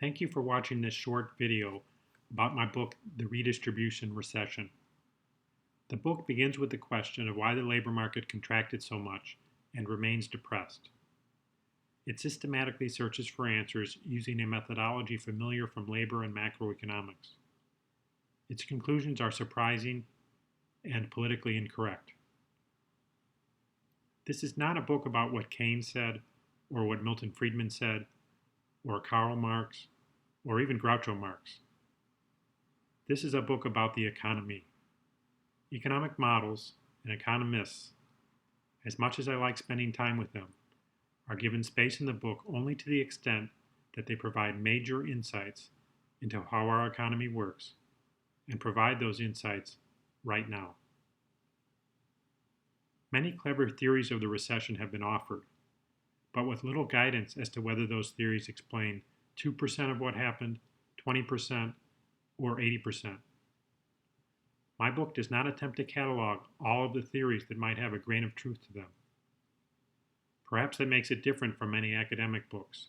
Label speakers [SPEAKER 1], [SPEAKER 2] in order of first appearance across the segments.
[SPEAKER 1] Thank you for watching this short video about my book, The Redistribution Recession. The book begins with the question of why the labor market contracted so much and remains depressed. It systematically searches for answers using a methodology familiar from labor and macroeconomics. Its conclusions are surprising and politically incorrect. This is not a book about what Keynes said, or what Milton Friedman said, or Karl Marx, or even Groucho Marx. This is a book about the economy. Economic models and economists, as much as I like spending time with them, are given space in the book only to the extent that they provide major insights into how our economy works and provide those insights right now. Many clever theories of the recession have been offered, but with little guidance as to whether those theories explain 2% of what happened, 20%, or 80%. My book does not attempt to catalog all of the theories that might have a grain of truth to them. Perhaps that makes it different from many academic books,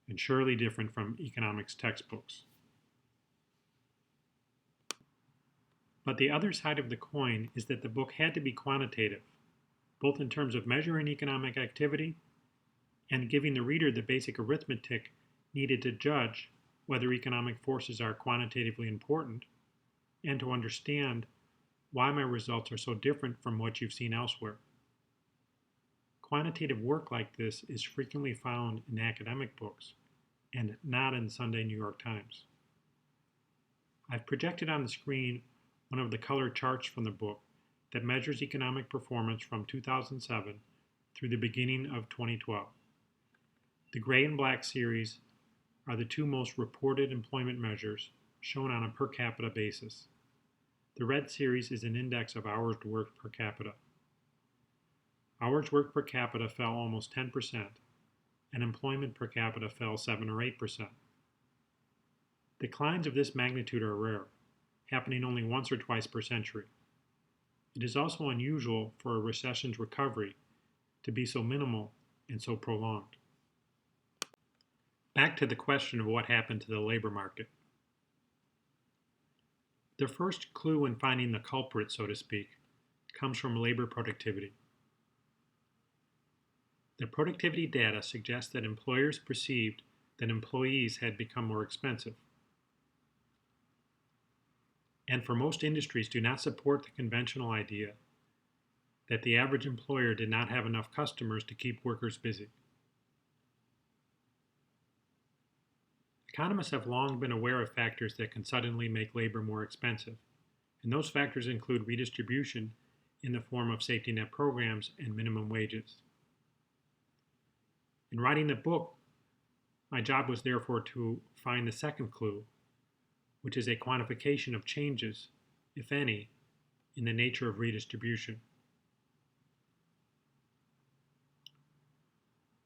[SPEAKER 1] and surely different from economics textbooks. But the other side of the coin is that the book had to be quantitative, both in terms of measuring economic activity and giving the reader the basic arithmetic needed to judge whether economic forces are quantitatively important and to understand why my results are so different from what you've seen elsewhere. Quantitative work like this is frequently found in academic books and not in Sunday New York Times. I've projected on the screen one of the color charts from the book that measures economic performance from 2007 through the beginning of 2012. The gray and black series are the two most reported employment measures shown on a per capita basis. The red series is an index of hours worked per capita. Hours worked per capita fell almost 10%, and employment per capita fell 7 or 8%. Declines of this magnitude are rare, happening only once or twice per century. It is also unusual for a recession's recovery to be so minimal and so prolonged. Back to the question of what happened to the labor market. The first clue in finding the culprit, so to speak, comes from labor productivity. The productivity data suggests that employers perceived that employees had become more expensive, and for most industries do not support the conventional idea that the average employer did not have enough customers to keep workers busy. Economists have long been aware of factors that can suddenly make labor more expensive, and those factors include redistribution in the form of safety net programs and minimum wages. In writing the book, my job was therefore to find the second clue, which is a quantification of changes, if any, in the nature of redistribution.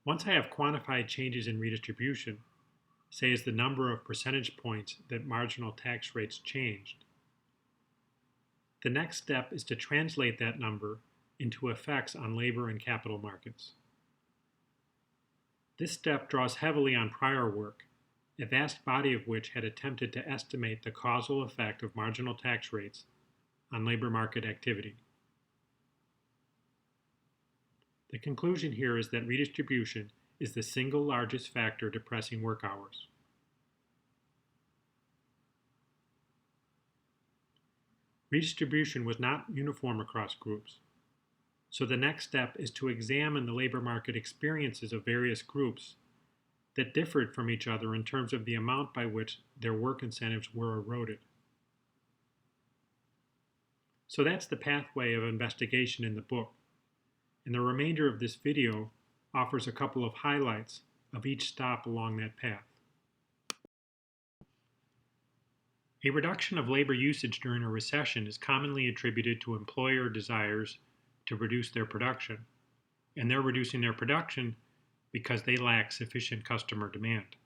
[SPEAKER 1] Once I have quantified changes in redistribution, say as the number of percentage points that marginal tax rates changed, the next step is to translate that number into effects on labor and capital markets. This step draws heavily on prior work, a vast body of which had attempted to estimate the causal effect of marginal tax rates on labor market activity. The conclusion here is that redistribution is the single largest factor depressing work hours. Redistribution was not uniform across groups, so the next step is to examine the labor market experiences of various groups that differed from each other in terms of the amount by which their work incentives were eroded. So that's the pathway of investigation in the book, and the remainder of this video offers a couple of highlights of each stop along that path. A reduction of labor usage during a recession is commonly attributed to employer desires to reduce their production, and they're reducing their production because they lack sufficient customer demand.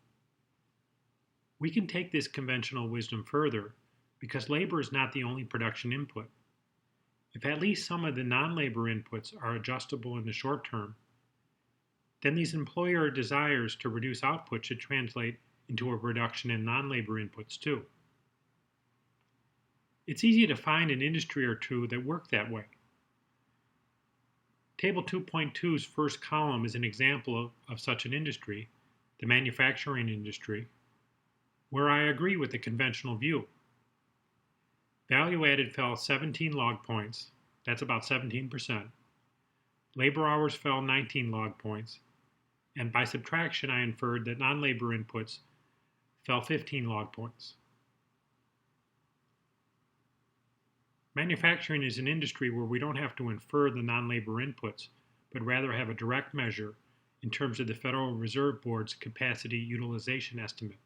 [SPEAKER 1] We can take this conventional wisdom further because labor is not the only production input. If at least some of the non-labor inputs are adjustable in the short term, then these employer desires to reduce output should translate into a reduction in non-labor inputs too. It's easy to find an industry or two that work that way. Table 2.2's first column is an example of such an industry, the manufacturing industry, where I agree with the conventional view. Value added fell 17 log points, that's about 17%. Labor hours fell 19 log points, and by subtraction I inferred that non-labor inputs fell 15 log points. Manufacturing is an industry where we don't have to infer the non-labor inputs, but rather have a direct measure in terms of the Federal Reserve Board's capacity utilization estimate.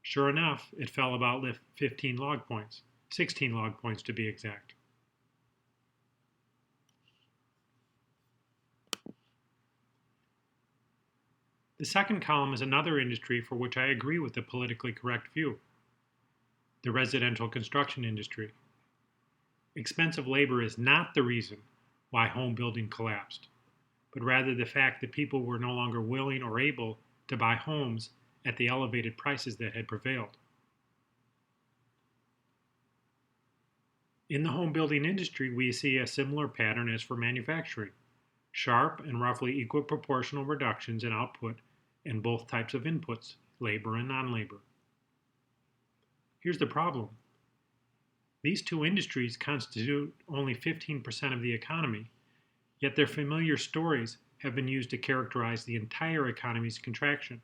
[SPEAKER 1] Sure enough, it fell about 15 log points, 16 log points to be exact. The second column is another industry for which I agree with the politically correct view, the residential construction industry. Expensive labor is not the reason why home building collapsed, but rather the fact that people were no longer willing or able to buy homes at the elevated prices that had prevailed. In the home building industry, we see a similar pattern as for manufacturing, sharp and roughly equal proportional reductions in output in both types of inputs, labor and non-labor. Here's the problem. These two industries constitute only 15% of the economy, yet their familiar stories have been used to characterize the entire economy's contraction.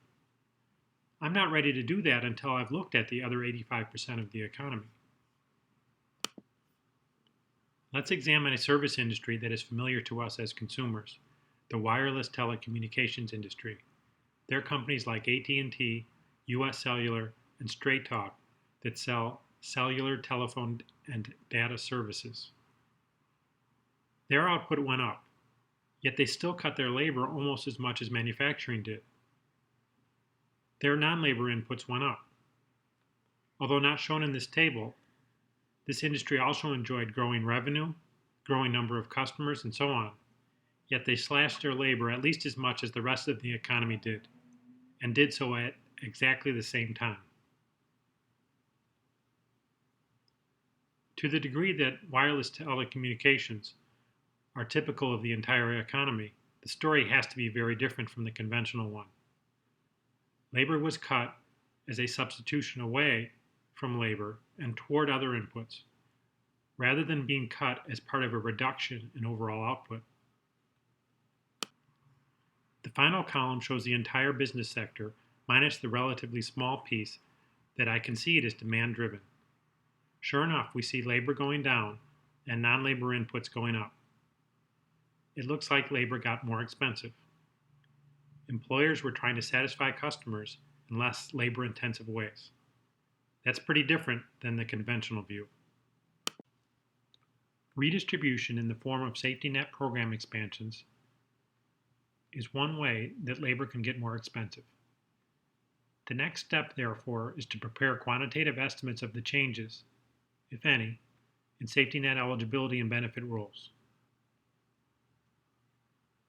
[SPEAKER 1] I'm not ready to do that until I've looked at the other 85% of the economy. Let's examine a service industry that is familiar to us as consumers, the wireless telecommunications industry. There are companies like AT&T, US Cellular, and Straight Talk that sell cellular telephone and data services. Their output went up, yet they still cut their labor almost as much as manufacturing did. Their non-labor inputs went up. Although not shown in this table, this industry also enjoyed growing revenue, growing number of customers, and so on, yet they slashed their labor at least as much as the rest of the economy did, and did so at exactly the same time. To the degree that wireless telecommunications are typical of the entire economy, the story has to be very different from the conventional one. Labor was cut as a substitution away from labor and toward other inputs, rather than being cut as part of a reduction in overall output. The final column shows the entire business sector minus the relatively small piece that I concede is demand-driven. Sure enough, we see labor going down and non-labor inputs going up. It looks like labor got more expensive. Employers were trying to satisfy customers in less labor-intensive ways. That's pretty different than the conventional view. Redistribution in the form of safety net program expansions is one way that labor can get more expensive. The next step, therefore, is to prepare quantitative estimates of the changes, if any, in safety net eligibility and benefit rules.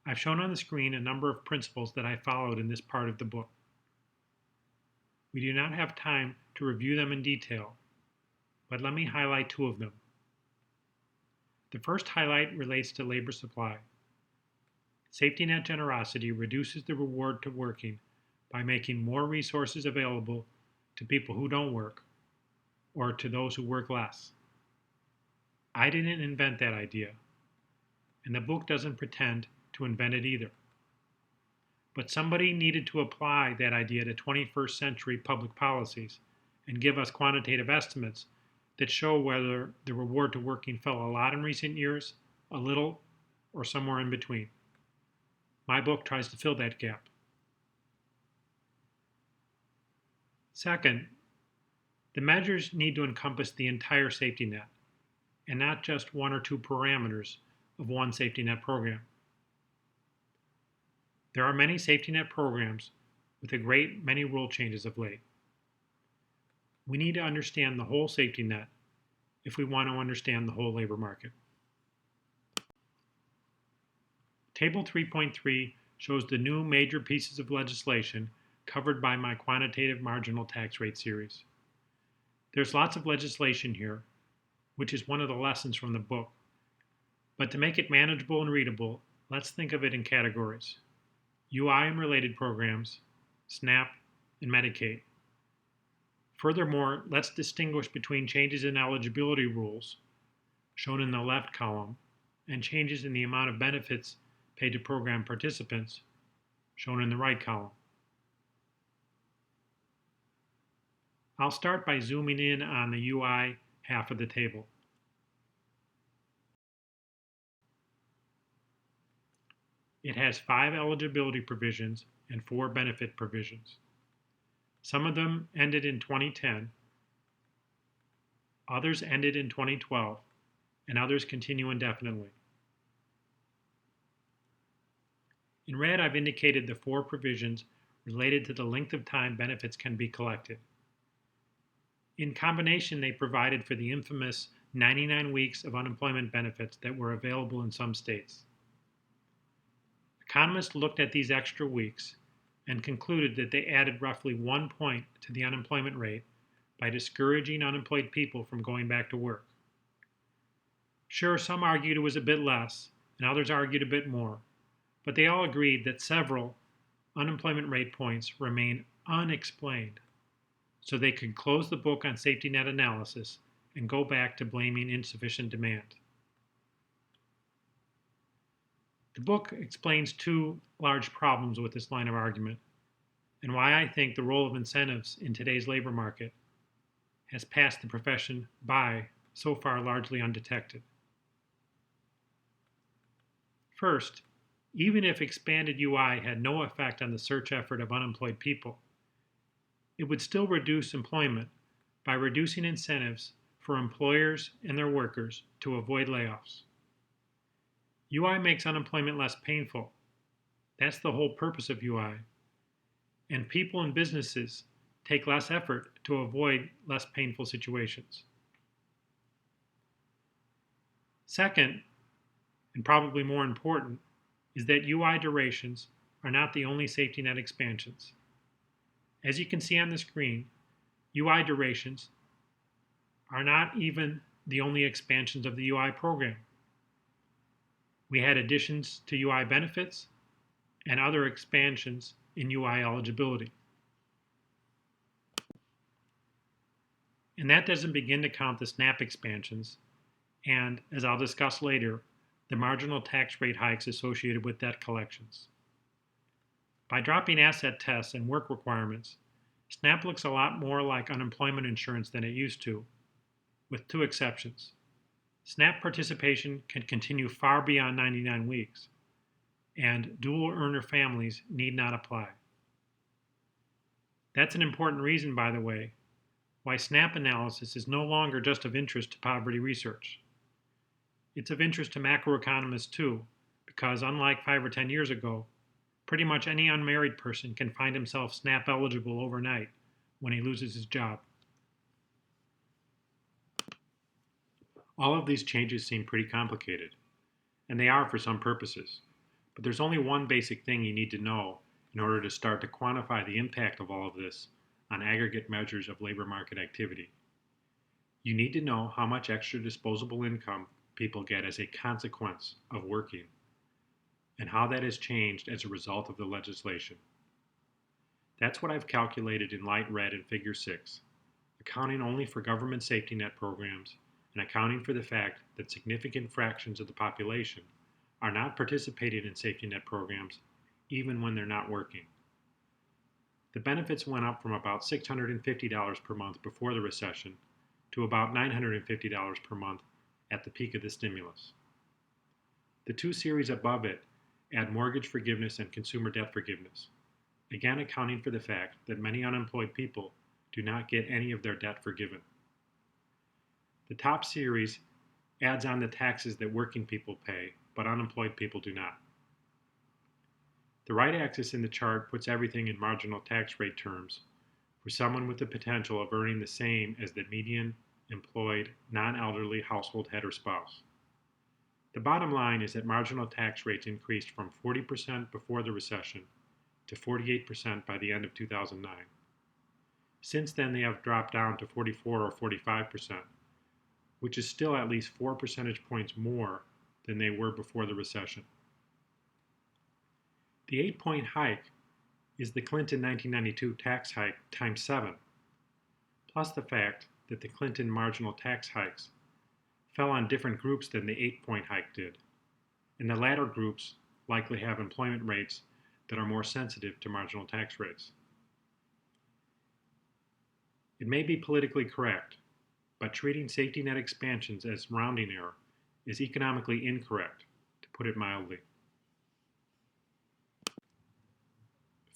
[SPEAKER 1] I've shown on the screen a number of principles that I followed in this part of the book. We do not have time to review them in detail, but let me highlight two of them. The first highlight relates to labor supply. Safety net generosity reduces the reward to working by making more resources available to people who don't work, or to those who work less. I didn't invent that idea, and the book doesn't pretend to invent it either. But somebody needed to apply that idea to 21st century public policies and give us quantitative estimates that show whether the reward to working fell a lot in recent years, a little, or somewhere in between. My book tries to fill that gap. Second, the measures need to encompass the entire safety net, and not just one or two parameters of one safety net program. There are many safety net programs with a great many rule changes of late. We need to understand the whole safety net if we want to understand the whole labor market. Table 3.3 shows the new major pieces of legislation covered by my quantitative marginal tax rate series. There's lots of legislation here, which is one of the lessons from the book. But to make it manageable and readable, let's think of it in categories: UI and related programs, SNAP, and Medicaid. Furthermore, let's distinguish between changes in eligibility rules, shown in the left column, and changes in the amount of benefits paid to program participants, shown in the right column. I'll start by zooming in on the UI half of the table. It has 5 eligibility provisions and 4 benefit provisions. Some of them ended in 2010, others ended in 2012, and others continue indefinitely. In red, I've indicated the 4 provisions related to the length of time benefits can be collected. In combination, they provided for the infamous 99 weeks of unemployment benefits that were available in some states. Economists looked at these extra weeks and concluded that they added roughly 1 point to the unemployment rate by discouraging unemployed people from going back to work. Sure, some argued it was a bit less, and others argued a bit more, but they all agreed that several unemployment rate points remain unexplained, so they could close the book on safety net analysis and go back to blaming insufficient demand. The book explains 2 large problems with this line of argument, and why I think the role of incentives in today's labor market has passed the profession by so far largely undetected. First, even if expanded UI had no effect on the search effort of unemployed people, it would still reduce employment by reducing incentives for employers and their workers to avoid layoffs. UI makes unemployment less painful. That's the whole purpose of UI. And people and businesses take less effort to avoid less painful situations. Second, and probably more important, is that UI durations are not the only safety net expansions. As you can see on the screen, UI durations are not even the only expansions of the UI program. We had additions to UI benefits and other expansions in UI eligibility. And that doesn't begin to count the SNAP expansions, and, as I'll discuss later, the marginal tax rate hikes associated with debt collections. By dropping asset tests and work requirements, SNAP looks a lot more like unemployment insurance than it used to, with 2 exceptions. SNAP participation can continue far beyond 99 weeks, and dual earner families need not apply. That's an important reason, by the way, why SNAP analysis is no longer just of interest to poverty research. It's of interest to macroeconomists too, because unlike 5 or 10 years ago, pretty much any unmarried person can find himself SNAP eligible overnight when he loses his job. All of these changes seem pretty complicated, and they are for some purposes, but there's only one basic thing you need to know in order to start to quantify the impact of all of this on aggregate measures of labor market activity. You need to know how much extra disposable income people get as a consequence of working, and how that has changed as a result of the legislation. That's what I've calculated in light red in Figure 6, accounting only for government safety net programs and accounting for the fact that significant fractions of the population are not participating in safety net programs even when they're not working. The benefits went up from about $650 per month before the recession to about $950 per month at the peak of the stimulus. The 2 series above it add mortgage forgiveness and consumer debt forgiveness, again accounting for the fact that many unemployed people do not get any of their debt forgiven. The top series adds on the taxes that working people pay, but unemployed people do not. The right axis in the chart puts everything in marginal tax rate terms for someone with the potential of earning the same as the median employed non-elderly household head or spouse. The bottom line is that marginal tax rates increased from 40% before the recession to 48% by the end of 2009. Since then, they have dropped down to 44 or 45%, which is still at least 4 percentage points more than they were before the recession. The 8-point hike is the Clinton 1992 tax hike times 7, plus the fact that the Clinton marginal tax hikes fell on different groups than the 8-point hike did, and the latter groups likely have employment rates that are more sensitive to marginal tax rates. It may be politically correct, but treating safety net expansions as rounding error is economically incorrect, to put it mildly.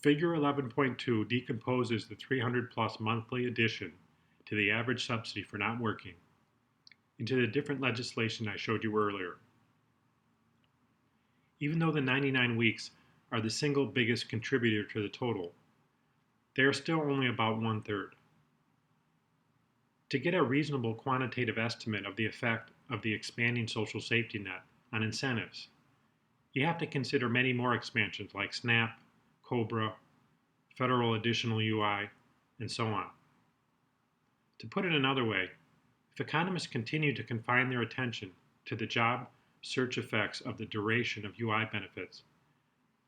[SPEAKER 1] Figure 11.2 decomposes the 300-plus monthly addition to the average subsidy for not working into the different legislation I showed you earlier. Even though the 99 weeks are the single biggest contributor to the total, they are still only about 1/3. To get a reasonable quantitative estimate of the effect of the expanding social safety net on incentives, you have to consider many more expansions like SNAP, COBRA, federal additional UI, and so on. To put it another way, if economists continue to confine their attention to the job search effects of the duration of UI benefits,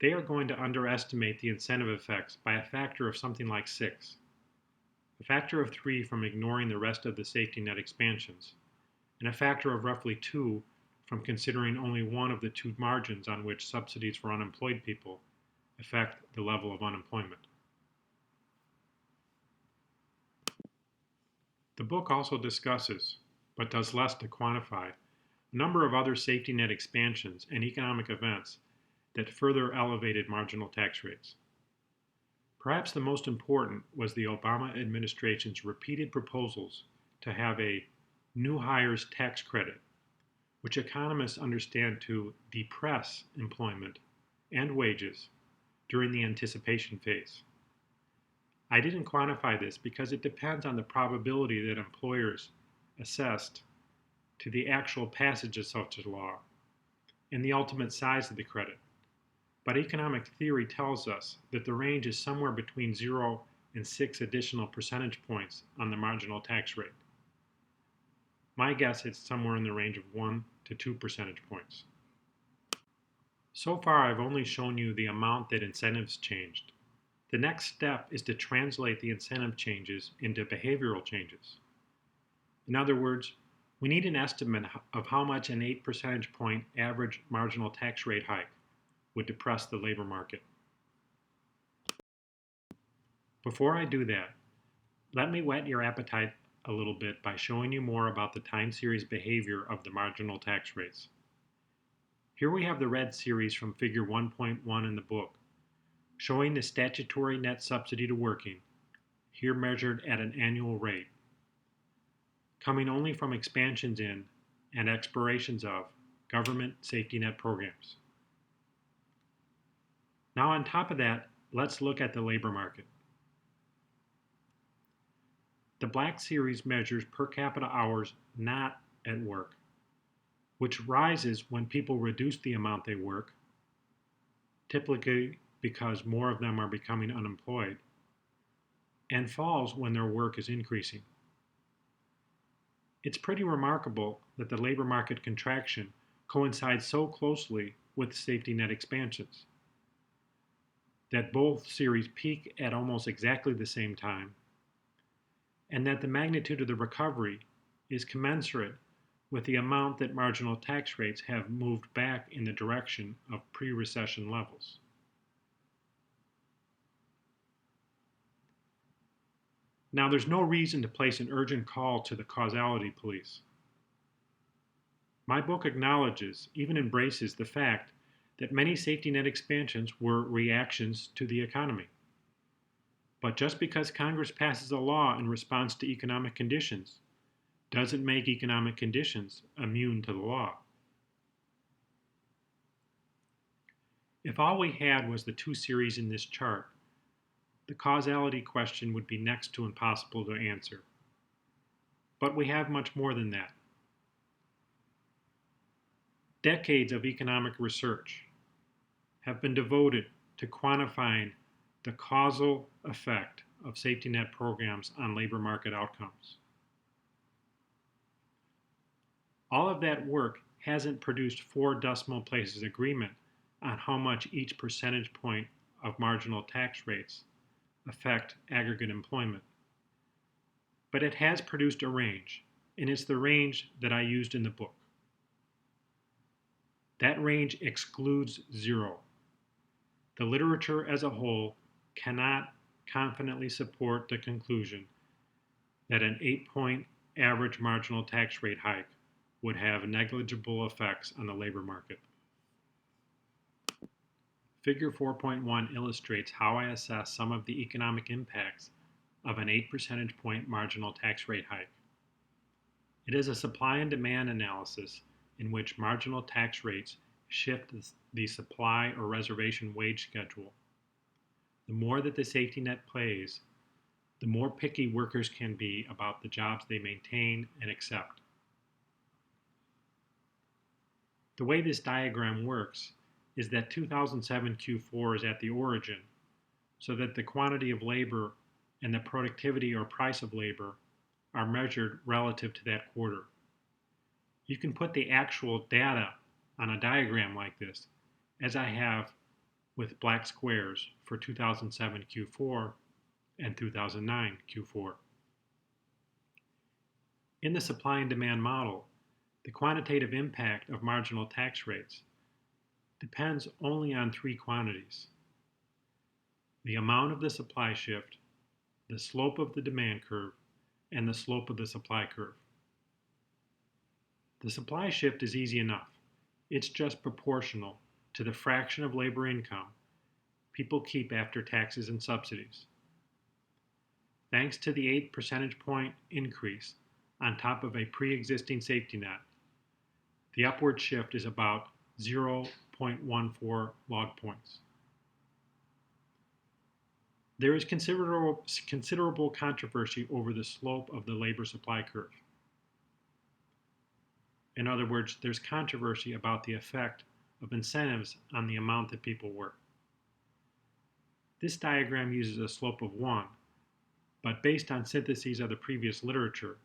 [SPEAKER 1] they are going to underestimate the incentive effects by a factor of something like 6, a factor of 3 from ignoring the rest of the safety net expansions, and a factor of roughly 2 from considering only one of the 2 margins on which subsidies for unemployed people affect the level of unemployment. The book also discusses, but does less to quantify, a number of other safety net expansions and economic events that further elevated marginal tax rates. Perhaps the most important was the Obama administration's repeated proposals to have a new hires tax credit, which economists understand to depress employment and wages during the anticipation phase. I didn't quantify this because it depends on the probability that employers assessed to the actual passage of such a law and the ultimate size of the credit. But economic theory tells us that the range is somewhere between 0 and 6 additional percentage points on the marginal tax rate. My guess is somewhere in the range of 1 to 2 percentage points. So far, I've only shown you the amount that incentives changed. The next step is to translate the incentive changes into behavioral changes. In other words, we need an estimate of how much an 8 percentage point average marginal tax rate hike would depress the labor market. Before I do that, let me whet your appetite a little bit by showing you more about the time series behavior of the marginal tax rates. Here we have the red series from figure 1.1 in the book, showing the statutory net subsidy to working, here measured at an annual rate, coming only from expansions in and expirations of government safety net programs. Now on top of that, let's look at the labor market. The black series measures per capita hours not at work, which rises when people reduce the amount they work, typically because more of them are becoming unemployed, and falls when their work is increasing. It's pretty remarkable that the labor market contraction coincides so closely with safety net expansions, that both series peak at almost exactly the same time, and that the magnitude of the recovery is commensurate with the amount that marginal tax rates have moved back in the direction of pre-recession levels. Now, there's no reason to place an urgent call to the causality police. My book acknowledges, even embraces, the fact that many safety net expansions were reactions to the economy. But just because Congress passes a law in response to economic conditions doesn't make economic conditions immune to the law. If all we had was the 2 series in this chart, the causality question would be next to impossible to answer. But we have much more than that. Decades of economic research have been devoted to quantifying the causal effect of safety net programs on labor market outcomes. All of that work hasn't produced 4 decimal places agreement on how much each percentage point of marginal tax rates affect aggregate employment. But it has produced a range, and it's the range that I used in the book. That range excludes 0. The literature as a whole cannot confidently support the conclusion that an 8-point average marginal tax rate hike would have negligible effects on the labor market. Figure 4.1 illustrates how I assess some of the economic impacts of an 8 percentage point marginal tax rate hike. It is a supply and demand analysis in which marginal tax rates shift the supply or reservation wage schedule. The more that the safety net plays, the more picky workers can be about the jobs they maintain and accept. The way this diagram works is that 2007 Q4 is at the origin, so that the quantity of labor and the productivity or price of labor are measured relative to that quarter. You can put the actual data on a diagram like this, as I have with black squares for 2007 Q4 and 2009 Q4. In the supply and demand model, the quantitative impact of marginal tax rates depends only on 3 quantities: the amount of the supply shift, the slope of the demand curve, and the slope of the supply curve. The supply shift is easy enough. It's just proportional to the fraction of labor income people keep after taxes and subsidies. Thanks to the 8 percentage point increase on top of a pre-existing safety net, the upward shift is about 0.14 log points. There is considerable controversy over the slope of the labor supply curve. In other words, there's controversy about the effect of incentives on the amount that people work. This diagram uses a slope of 1, but based on syntheses of the previous literature,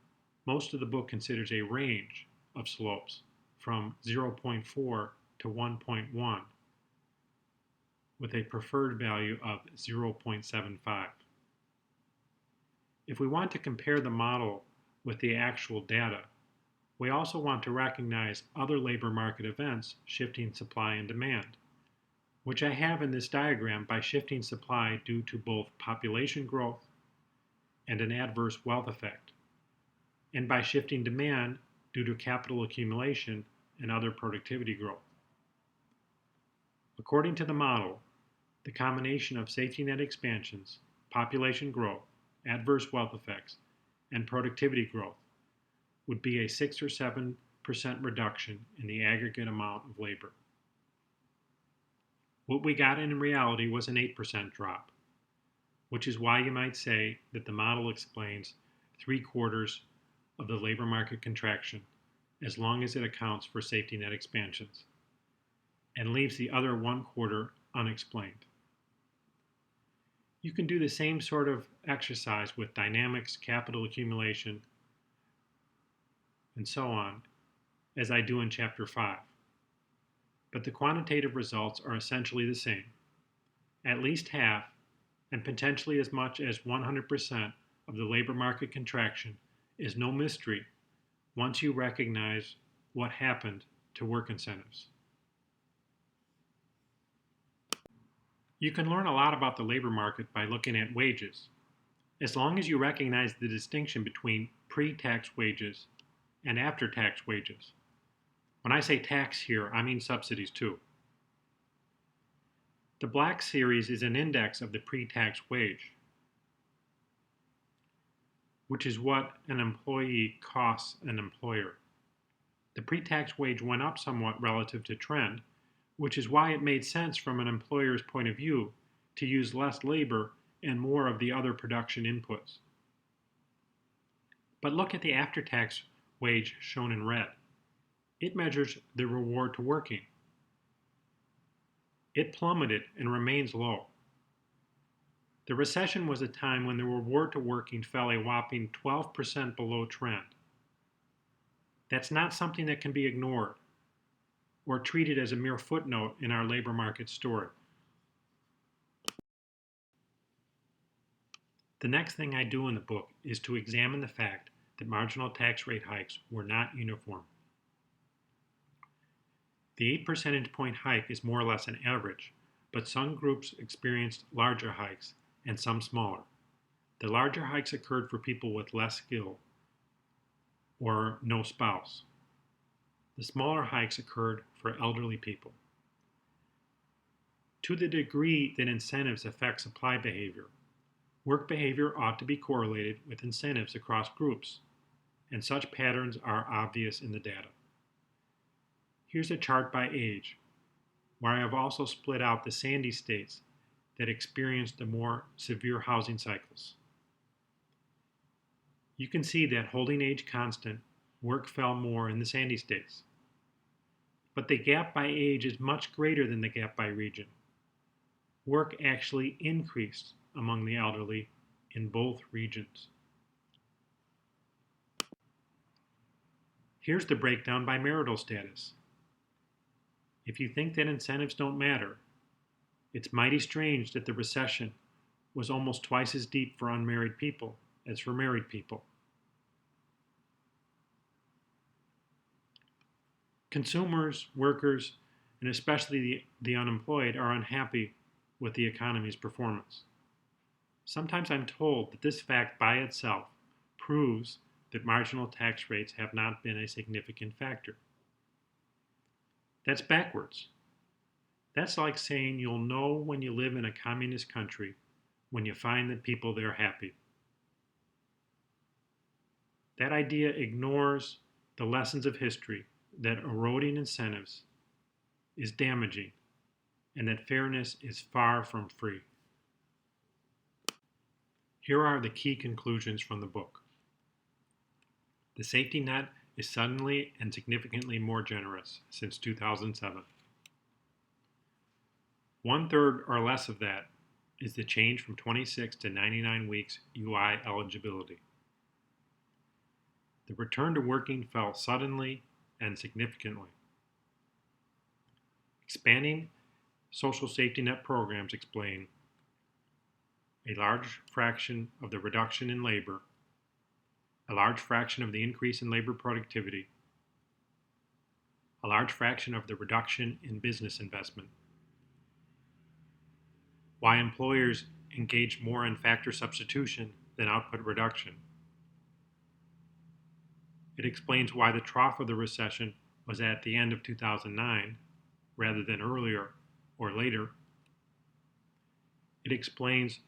[SPEAKER 1] most of the book considers a range of slopes from 0.4 to 1.1, with a preferred value of 0.75. If we want to compare the model with the actual data, we also want to recognize other labor market events shifting supply and demand, which I have in this diagram by shifting supply due to both population growth and an adverse wealth effect, and by shifting demand due to capital accumulation and other productivity growth. According to the model, the combination of safety net expansions, population growth, adverse wealth effects, and productivity growth would be a 6 or 7% reduction in the aggregate amount of labor. What we got in reality was an 8% drop, which is why you might say that the model explains 3/4 of the labor market contraction as long as it accounts for safety net expansions, and leaves the other 1/4 unexplained. You can do the same sort of exercise with dynamics, capital accumulation, and so on, as I do in Chapter 5. But the quantitative results are essentially the same. At least half, and potentially as much as 100% of the labor market contraction is no mystery once you recognize what happened to work incentives. You can learn a lot about the labor market by looking at wages, as long as you recognize the distinction between pre-tax wages and after-tax wages. When I say tax here, I mean subsidies too. The black series is an index of the pre-tax wage, which is what an employee costs an employer. The pre-tax wage went up somewhat relative to trend, which is why it made sense from an employer's point of view to use less labor and more of the other production inputs. But look at the after-tax wage shown in red. It measures the reward to working. It plummeted and remains low. The recession was a time when the reward to working fell a whopping 12% below trend. That's not something that can be ignored or treated as a mere footnote in our labor market story. The next thing I do in the book is to examine the fact that marginal tax rate hikes were not uniform. The 8 percentage point hike is more or less an average, but some groups experienced larger hikes and some smaller. The larger hikes occurred for people with less skill or no spouse. The smaller hikes occurred for elderly people. To the degree that incentives affect supply behavior, work behavior ought to be correlated with incentives across groups, and such patterns are obvious in the data. Here's a chart by age, where I have also split out the sandy states that experienced the more severe housing cycles. You can see that holding age constant, work fell more in the sandy states. But the gap by age is much greater than the gap by region. Work actually increased among the elderly in both regions. Here's the breakdown by marital status. If you think that incentives don't matter, it's mighty strange that the recession was almost twice as deep for unmarried people as for married people. Consumers, workers, and especially the unemployed are unhappy with the economy's performance. Sometimes I'm told that this fact by itself proves that marginal tax rates have not been a significant factor. That's backwards. That's like saying you'll know when you live in a communist country when you find that people there happy. That idea ignores the lessons of history that eroding incentives is damaging and that fairness is far from free. Here are the key conclusions from the book. The safety net is suddenly and significantly more generous since 2007. 1/3 or less of that is the change from 26 to 99 weeks UI eligibility. The return to working fell suddenly and significantly. Expanding social safety net programs explain a large fraction of the reduction in labor, a large fraction of the increase in labor productivity, a large fraction of the reduction in business investment, why employers engage more in factor substitution than output reduction. It explains why the trough of the recession was at the end of 2009 rather than earlier or later. It explains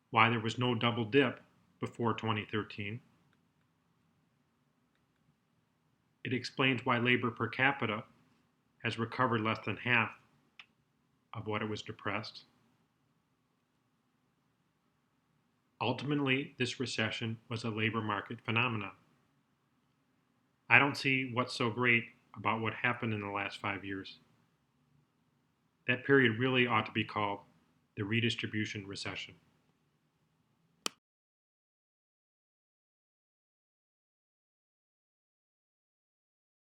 [SPEAKER 1] why there was no double dip before 2013. It explains why labor per capita has recovered less than half of what it was depressed. Ultimately, this recession was a labor market phenomenon. I don't see what's so great about what happened in the last 5 years. That period really ought to be called the Redistribution Recession.